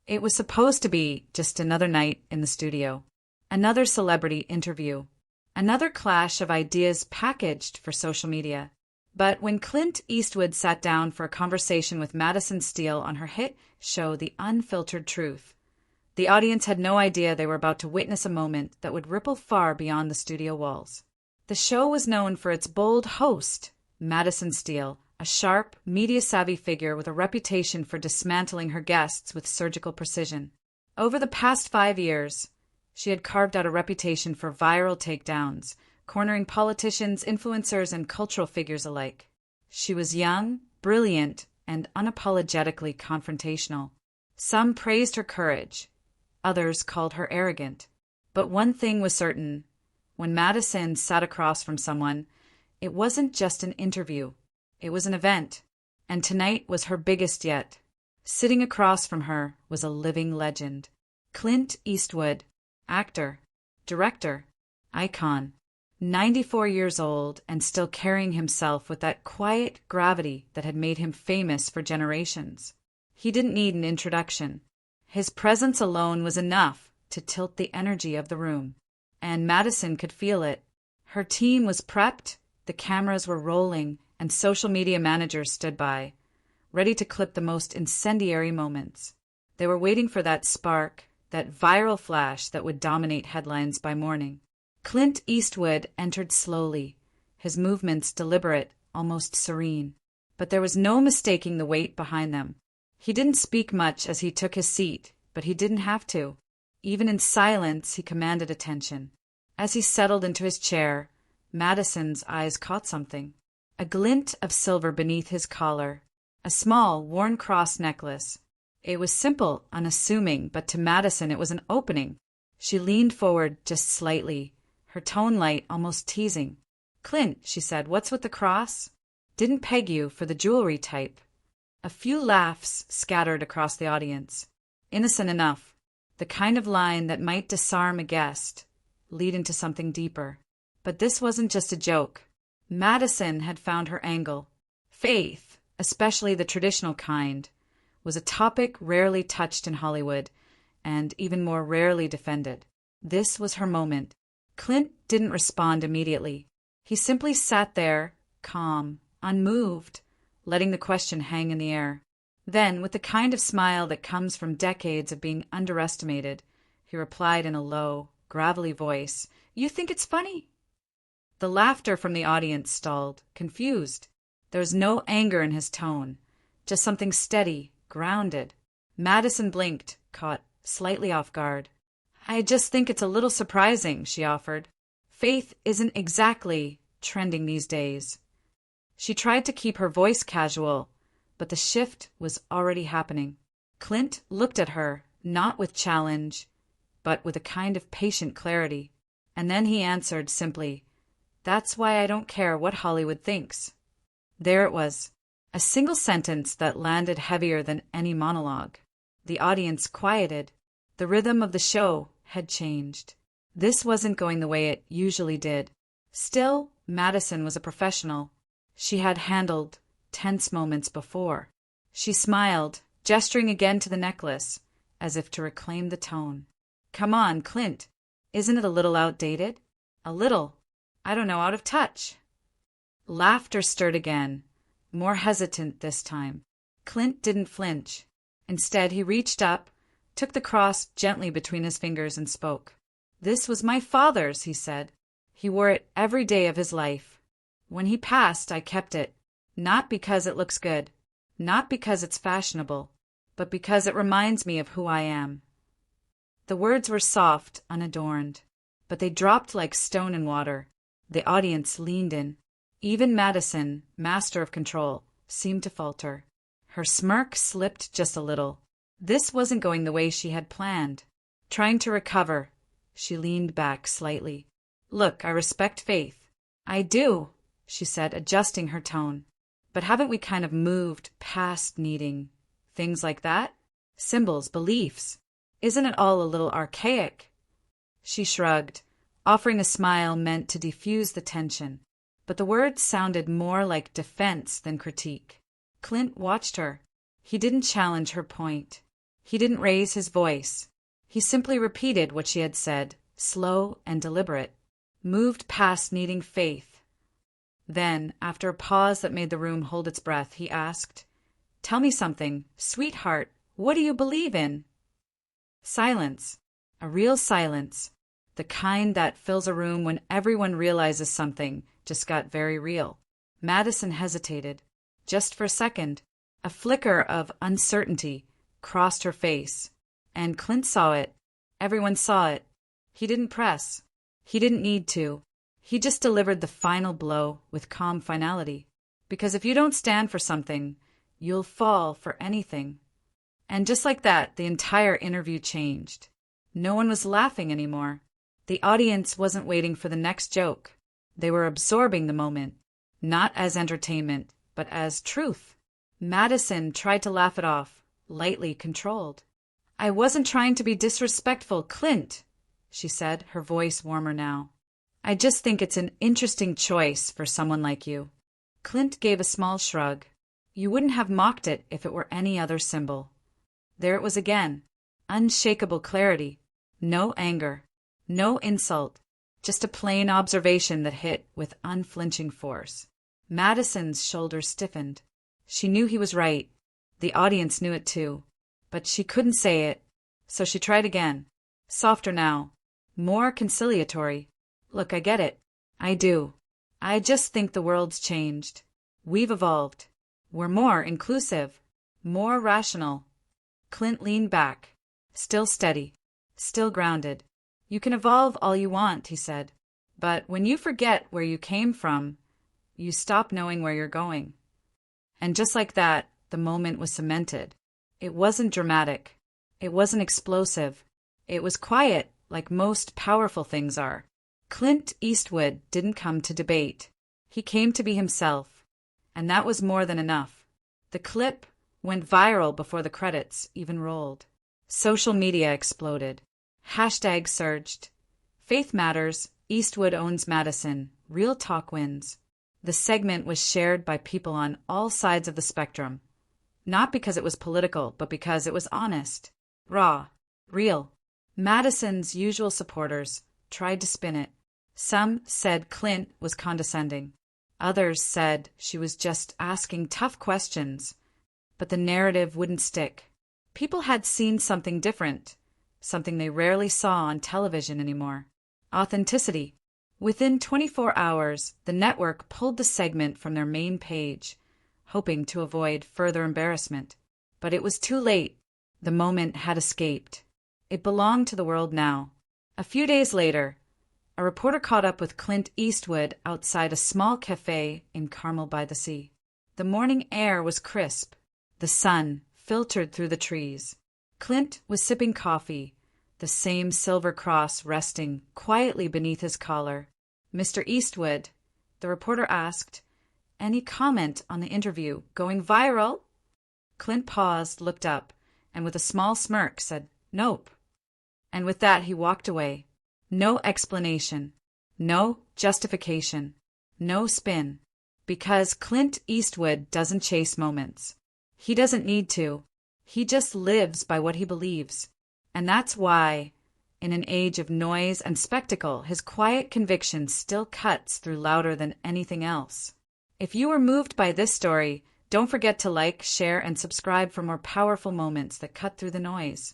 It was supposed to be just another night in the studio, another celebrity interview, another clash of ideas packaged for social media. But when Clint Eastwood sat down for a conversation with Madison Steele on her hit show The Unfiltered Truth, the audience had no idea they were about to witness a moment that would ripple far beyond the studio walls. The show was known for its bold host, Madison Steele, a sharp, media-savvy figure with a reputation for dismantling her guests with surgical precision. Over the past 5 years, she had carved out a reputation for viral takedowns, cornering politicians, influencers, and cultural figures alike. She was young, brilliant, and unapologetically confrontational. Some praised her courage. Others called her arrogant. But one thing was certain. When Madison sat across from someone, it wasn't just an interview. It was an event. And tonight was her biggest yet. Sitting across from her was a living legend. Clint Eastwood, actor, director, icon. 94 years old and still carrying himself with that quiet gravity that had made him famous for generations. He didn't need an introduction. His presence alone was enough to tilt the energy of the room. And Madison could feel it. Her team was prepped, the cameras were rolling, and social media managers stood by, ready to clip the most incendiary moments. They were waiting for that spark, that viral flash that would dominate headlines by morning. Clint Eastwood entered slowly, his movements deliberate, almost serene. But there was no mistaking the weight behind them. He didn't speak much as he took his seat, but he didn't have to. Even in silence, he commanded attention. As he settled into his chair, Madison's eyes caught something. A glint of silver beneath his collar, a small, worn cross necklace. It was simple, unassuming, but to Madison it was an opening. She leaned forward just slightly, her tone light, almost teasing. "Clint," she said, "what's with the cross? Didn't peg you for the jewelry type." A few laughs scattered across the audience. Innocent enough. The kind of line that might disarm a guest, lead into something deeper. But this wasn't just a joke. Madison had found her angle. Faith, especially the traditional kind, was a topic rarely touched in Hollywood, and even more rarely defended. This was her moment. Clint didn't respond immediately. He simply sat there, calm, unmoved, letting the question hang in the air. Then, with the kind of smile that comes from decades of being underestimated, he replied in a low, gravelly voice, "You think it's funny?" The laughter from the audience stalled, confused. There was no anger in his tone, just something steady, grounded. Madison blinked, caught slightly off guard. "I just think it's a little surprising," she offered. "Faith isn't exactly trending these days." She tried to keep her voice casual, but the shift was already happening. Clint looked at her, not with challenge, but with a kind of patient clarity. And then he answered simply, "That's why I don't care what Hollywood thinks." There it was, a single sentence that landed heavier than any monologue. The audience quieted. The rhythm of the show had changed. This wasn't going the way it usually did. Still, Madison was a professional. She had handled tense moments before. She smiled, gesturing again to the necklace, as if to reclaim the tone. "Come on, Clint. Isn't it a little outdated?" "A little. I don't know, out of touch." Laughter stirred again, more hesitant this time. Clint didn't flinch. Instead, he reached up, took the cross gently between his fingers, and spoke. "This was my father's," he said. "He wore it every day of his life. When he passed, I kept it, not because it looks good, not because it's fashionable, but because it reminds me of who I am." The words were soft, unadorned, but they dropped like stone in water. The audience leaned in. Even Madison, master of control, seemed to falter. Her smirk slipped just a little. This wasn't going the way she had planned. Trying to recover, she leaned back slightly. "Look, I respect Faith." "I do," she said, adjusting her tone. "But haven't we kind of moved past needing things like that? Symbols, beliefs. Isn't it all a little archaic?" She shrugged, offering a smile meant to diffuse the tension. But the words sounded more like defense than critique. Clint watched her. He didn't challenge her point. He didn't raise his voice. He simply repeated what she had said, slow and deliberate, moved past needing faith. Then, after a pause that made the room hold its breath, he asked, "Tell me something, sweetheart, what do you believe in?" Silence. A real silence. The kind that fills a room when everyone realizes something just got very real. Madison hesitated. Just for a second, a flicker of uncertainty crossed her face. And Clint saw it. Everyone saw it. He didn't press. He didn't need to. He just delivered the final blow with calm finality. Because if you don't stand for something, you'll fall for anything. And just like that, the entire interview changed. No one was laughing anymore. The audience wasn't waiting for the next joke. They were absorbing the moment, not as entertainment, but as truth. Madison tried to laugh it off, lightly controlled. "I wasn't trying to be disrespectful, Clint," she said, her voice warmer now. "I just think it's an interesting choice for someone like you." Clint gave a small shrug. "You wouldn't have mocked it if it were any other symbol." There it was again. Unshakable clarity. No anger. No insult. Just a plain observation that hit with unflinching force. Madison's shoulders stiffened. She knew he was right. The audience knew it too. But she couldn't say it. So she tried again. Softer now. More conciliatory. "Look, I get it. I do. I just think the world's changed. We've evolved. We're more inclusive. More rational." Clint leaned back. Still steady. Still grounded. "You can evolve all you want," he said. "But when you forget where you came from, you stop knowing where you're going." And just like that, the moment was cemented. It wasn't dramatic. It wasn't explosive. It was quiet, like most powerful things are. Clint Eastwood didn't come to debate. He came to be himself. And that was more than enough. The clip went viral before the credits even rolled. Social media exploded. Hashtags surged. "Faith matters. Eastwood owns Madison. Real talk wins." The segment was shared by people on all sides of the spectrum. Not because it was political, but because it was honest, raw, real. Madison's usual supporters tried to spin it. Some said Clint was condescending. Others said she was just asking tough questions. But the narrative wouldn't stick. People had seen something different, something they rarely saw on television anymore. Authenticity. Within 24 hours, the network pulled the segment from their main page, hoping to avoid further embarrassment. But it was too late. The moment had escaped. It belonged to the world now. A few days later, a reporter caught up with Clint Eastwood outside a small café in Carmel by the sea. The morning air was crisp. The sun filtered through the trees. Clint was sipping coffee, the same silver cross resting quietly beneath his collar. "Mr. Eastwood," the reporter asked, "any comment on the interview going viral?" Clint paused, looked up, and with a small smirk said, "Nope." And with that he walked away. No explanation. No justification. No spin. Because Clint Eastwood doesn't chase moments. He doesn't need to. He just lives by what he believes. And that's why, in an age of noise and spectacle, his quiet conviction still cuts through louder than anything else. If you were moved by this story, don't forget to like, share, and subscribe for more powerful moments that cut through the noise.